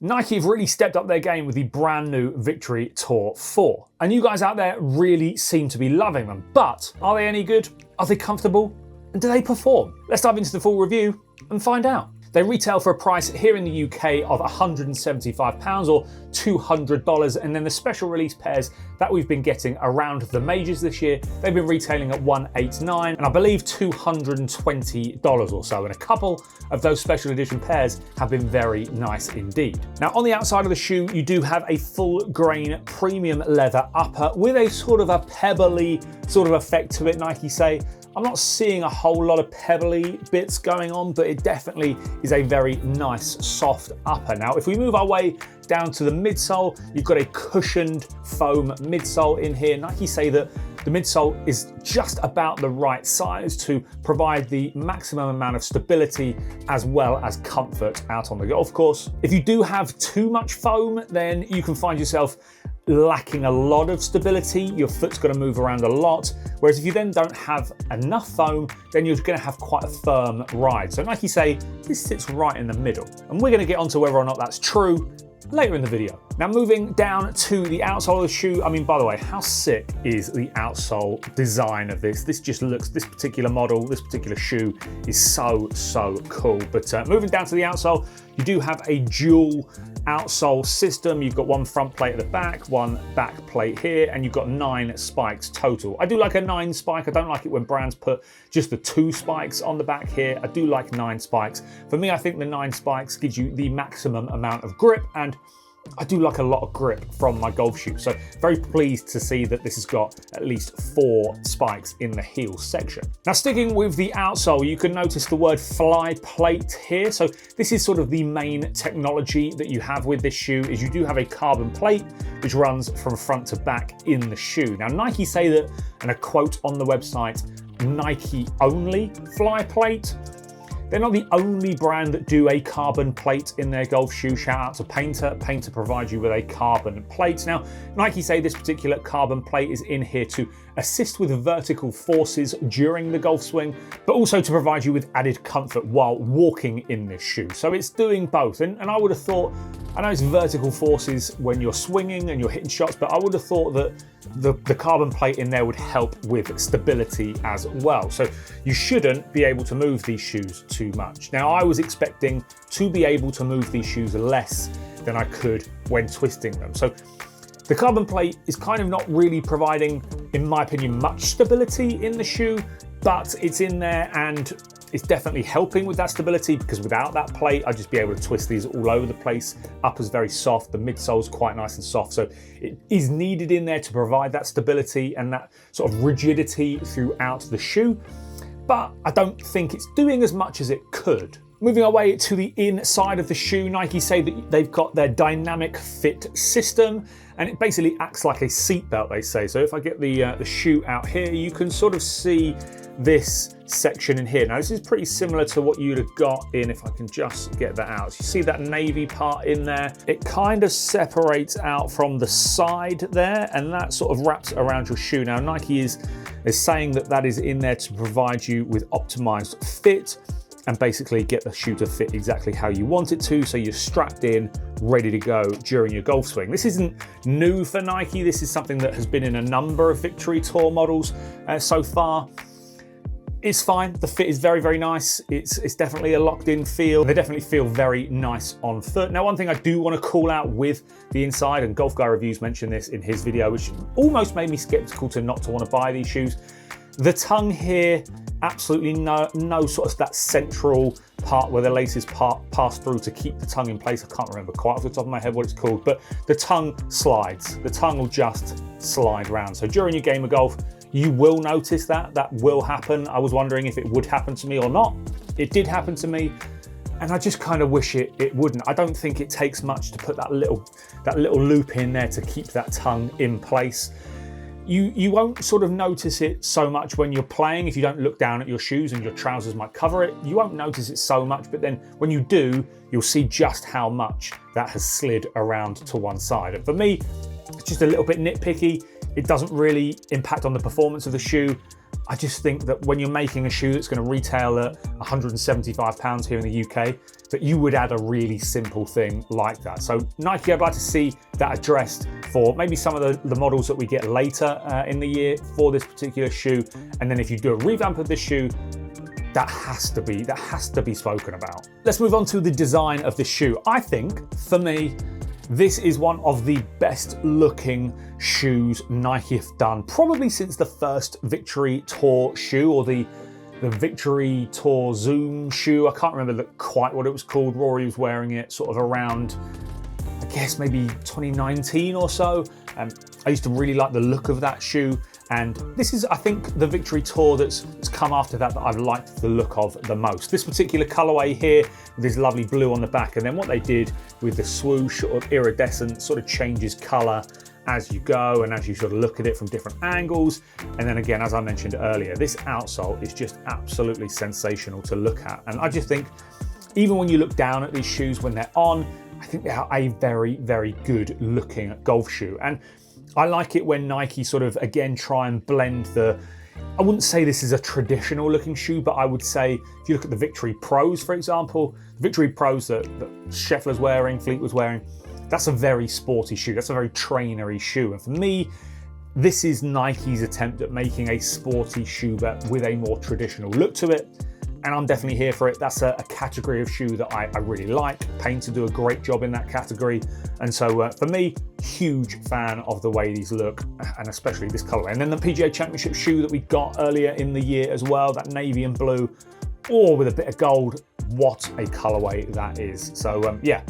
Nike have really stepped up their game with the brand new Victory Tour 4. And you guys out there really seem to be loving them. But are they any good? Are they comfortable? And do they perform? Let's dive into the full review and find out. They retail for a price here in the UK of £175 or $200, and then the special release pairs that we've been getting around the majors this year, they've been retailing at $189 and I believe $220 or so, and a couple of those special edition pairs have been very nice indeed. Now on the outside of the shoe, you do have a full grain premium leather upper with a sort of a pebbly sort of effect to it. Nike say, I'm not seeing a whole lot of pebbly bits going on, but it definitely is a very nice soft upper. Now, if we move our way down to the midsole, you've got a cushioned foam midsole in here. Nike say that the midsole is just about the right size to provide the maximum amount of stability as well as comfort out on the golf course. If you do have too much foam, then you can find yourself lacking a lot of stability. Your foot's going to move around a lot. Whereas if you then don't have enough foam, then you're going to have quite a firm ride. So Nike say this sits right in the middle. And we're going to get onto whether or not that's true later in the video. Now moving down to the outsole of the shoe, I mean, by the way, how sick is the outsole design of this? This just looks, this particular model, this particular shoe is so cool. But moving down to the outsole, you do have a dual outsole system. You've got one front plate at the back, one back plate here, and you've got 9 spikes total. I do like a 9 spike. I don't like it when brands put just the 2 spikes on the back here. I do like 9 spikes. For me, I think the 9 spikes gives you the maximum amount of grip, and I do like a lot of grip from my golf shoe. So very pleased to see that this has got at least 4 spikes in the heel section. Now sticking with the outsole, you can notice the word fly plate here. So this is sort of the main technology that you have with this shoe, is you do have a carbon plate which runs from front to back in the shoe. Now Nike say that, and a quote on the website, Nike only fly plate. They're not the only brand that do a carbon plate in their golf shoe. Shout out to Painter. Painter provides you with a carbon plate. Now, Nike say this particular carbon plate is in here to assist with vertical forces during the golf swing, but also to provide you with added comfort while walking in this shoe. So it's doing both. And I would have thought, I know it's vertical forces when you're swinging and you're hitting shots, but I would have thought that the carbon plate in there would help with stability as well. So you shouldn't be able to move these shoes too much. Now, I was expecting to be able to move these shoes less than I could when twisting them. So the carbon plate is kind of not really providing, in my opinion, much stability in the shoe, but it's in there and it's definitely helping with that stability, because without that plate, I'd just be able to twist these all over the place. Upper's very soft, the midsole's quite nice and soft, so it is needed in there to provide that stability and that sort of rigidity throughout the shoe, but I don't think it's doing as much as it could. Moving our way to the inside of the shoe, Nike say that they've got their dynamic fit system, and it basically acts like a seat belt, they say. So if I get the shoe out here, you can sort of see this section in here. Now this is pretty similar to what you'd have got in, if I can just get that out. So you see that navy part in there? It kind of separates out from the side there, and that sort of wraps around your shoe. Now Nike is saying that that is in there to provide you with optimized fit and basically get the shoe to fit exactly how you want it to, so you're strapped in, ready to go during your golf swing. This isn't new for Nike. This is something that has been in a number of Victory Tour models so far. It's fine. The fit is very nice. It's definitely a locked in feel. They definitely feel very nice on foot. Now, one thing I do want to call out with the inside, and Golf Guy Reviews mentioned this in his video, which almost made me skeptical to not to want to buy these shoes. The tongue here, absolutely no sort of that central part where the laces pass through to keep the tongue in place. I can't remember quite off the top of my head what it's called, but the tongue slides. The tongue will just slide round. So during your game of golf, you will notice that will happen. I was wondering if it would happen to me or not. It did happen to me, and I just kind of wish it wouldn't. I don't think it takes much to put that little loop in there to keep that tongue in place. You won't sort of notice it so much when you're playing. If you don't look down at your shoes and your trousers might cover it, you won't notice it so much, but then when you do, you'll see just how much that has slid around to one side. And for me, it's just a little bit nitpicky. It doesn't really impact on the performance of the shoe, I just think that when you're making a shoe that's going to retail at £175 here in the UK, that you would add a really simple thing like that. So Nike, I'd like to see that addressed for maybe some of the models that we get later in the year for this particular shoe. And then if you do a revamp of this shoe, that has to be spoken about. Let's move on to the design of this shoe. I think, for me, this is one of the best looking shoes Nike have done, probably since the first Victory Tour shoe, or the Victory Tour Zoom shoe. I can't remember quite what it was called. Rory was wearing it sort of around, I guess, maybe 2019 or so. I used to really like the look of that shoe. And this is, I think, the Victory Tour that's come after that I've liked the look of the most. This particular colorway here, with this lovely blue on the back, and then what they did with the swoosh sort of iridescent, sort of changes color as you go and as you sort of look at it from different angles. And then again, as I mentioned earlier, this outsole is just absolutely sensational to look at. And I just think, even when you look down at these shoes when they're on, I think they are a very, very good looking golf shoe. And I like it when Nike sort of, again, try and blend I wouldn't say this is a traditional looking shoe, but I would say if you look at the Victory Pros, for example, the Victory Pros that Scheffler's wearing, Fleet was wearing, that's a very sporty shoe. That's a very trainery shoe. And for me, this is Nike's attempt at making a sporty shoe, but with a more traditional look to it. And I'm definitely here for it. That's a category of shoe that I really like. Painter do a great job in that category. And so for me, huge fan of the way these look, and especially this colorway. And then the PGA Championship shoe that we got earlier in the year as well, that navy and blue, or with a bit of gold. What a colorway that is. So yeah,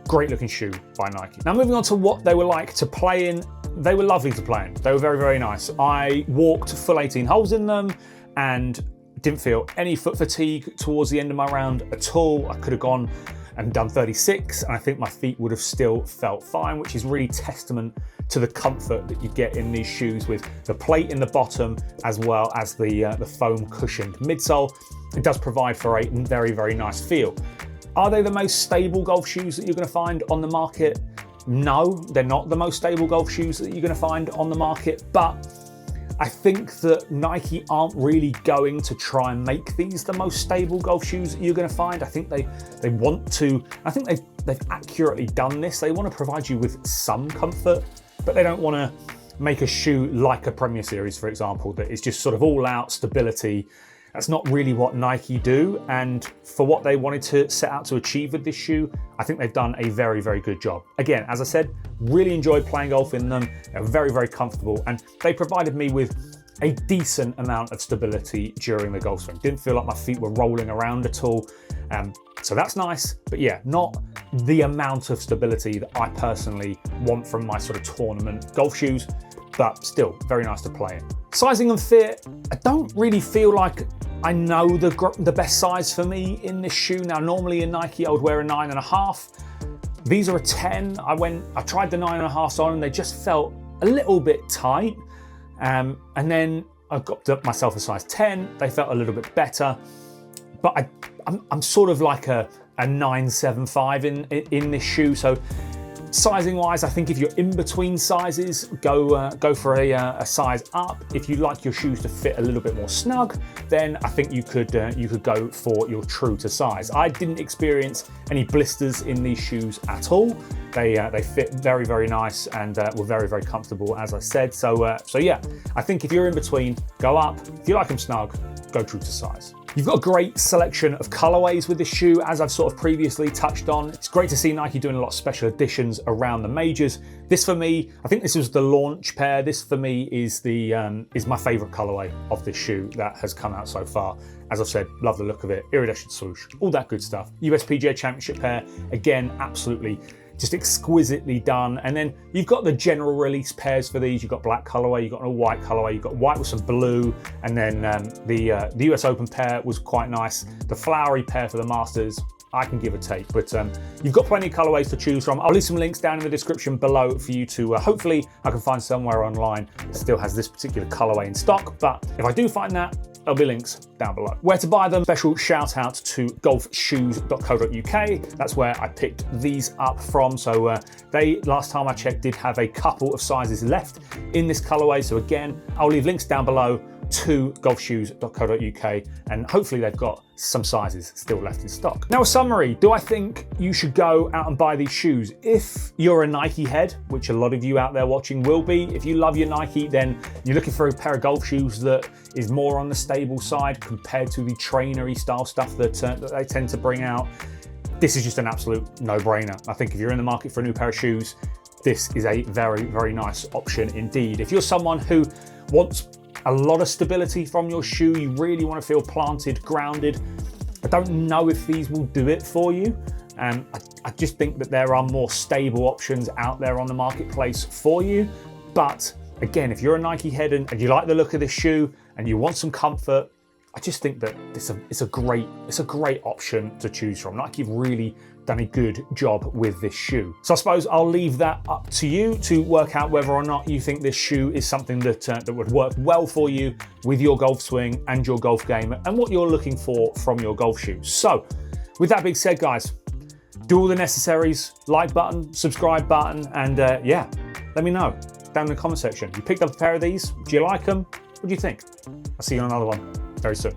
great looking shoe by Nike. Now moving on to what they were like to play in. They were lovely to play in. They were very, very nice. I walked full 18 holes in them and didn't feel any foot fatigue towards the end of my round at all. I could have gone and done 36, and I think my feet would have still felt fine, which is really testament to the comfort that you get in these shoes with the plate in the bottom as well as the foam cushioned midsole. It does provide for a very, very nice feel. Are they the most stable golf shoes that you're going to find on the market? No, they're not the most stable golf shoes that you're going to find on the market, but I think that Nike aren't really going to try and make these the most stable golf shoes that you're going to find. I think they want to. I think they've accurately done this. They want to provide you with some comfort, but they don't want to make a shoe like a Premier Series, for example, that is just sort of all out stability. That's not really what Nike do. And for what they wanted to set out to achieve with this shoe, I think they've done a very, very good job. Again, as I said, really enjoyed playing golf in them. They're very, very comfortable, and they provided me with a decent amount of stability during the golf swing. Didn't feel like my feet were rolling around at all. So that's nice, but yeah, not the amount of stability that I personally want from my sort of tournament golf shoes, but still very nice to play in. Sizing and fit, I don't really feel like I know the best size for me in this shoe. Now, normally in Nike, I would wear a 9.5. These are a 10. I tried the 9.5s on and they just felt a little bit tight. And then I got myself a size 10. They felt a little bit better, but I'm sort of like a 9.75 in this shoe. So sizing wise, I think if you're in between sizes, go for a size up. If you like your shoes to fit a little bit more snug, then I think you could go for your true to size. I didn't experience any blisters in these shoes at all. They fit very, very nice and were very, very comfortable, as I said. So yeah, I think if you're in between, go up. If you like them snug, go true to size. You've got a great selection of colorways with this shoe, as I've sort of previously touched on. It's great to see Nike doing a lot of special editions around the majors. This for me, I think this was the launch pair. This for me is my favorite colorway of this shoe that has come out so far. As I've said, love the look of it, iridescent swoosh, all that good stuff. US PGA Championship pair, again, absolutely just exquisitely done. And then you've got the general release pairs for these. You've got black colorway, you've got a white colorway, you've got white with some blue, and then the US Open pair was quite nice. The flowery pair for the Masters, I can give a take, but you've got plenty of colorways to choose from. I'll leave some links down in the description below for you to, hopefully I can find somewhere online that still has this particular colorway in stock, but if I do find that, there'll be links down below. Where to buy them, special shout out to golfshoes.co.uk. That's where I picked these up from. So they, last time I checked, did have a couple of sizes left in this colorway. So again, I'll leave links down below to golfshoes.co.uk, and hopefully they've got some sizes still left in stock. Now, a summary. Do I think you should go out and buy these shoes? If you're a Nike head, which a lot of you out there watching will be, if you love your Nike, then you're looking for a pair of golf shoes that is more on the stable side compared to the trainery style stuff that they tend to bring out. This is just an absolute no-brainer. I think if you're in the market for a new pair of shoes, this is a very, very nice option indeed. If you're someone who wants a lot of stability from your shoe, you really want to feel planted, grounded, I don't know if these will do it for you. I just think that there are more stable options out there on the marketplace for you. But again, if you're a Nike head and you like the look of this shoe and you want some comfort, I just think that it's a great option to choose from. Nike have really done a good job with this shoe. So I suppose I'll leave that up to you to work out whether or not you think this shoe is something that would work well for you with your golf swing and your golf game and what you're looking for from your golf shoes. So with that being said, guys, do all the necessaries, like button, subscribe button, and yeah, let me know down in the comment section. You picked up a pair of these, do you like them? What do you think? I'll see you on another one very soon.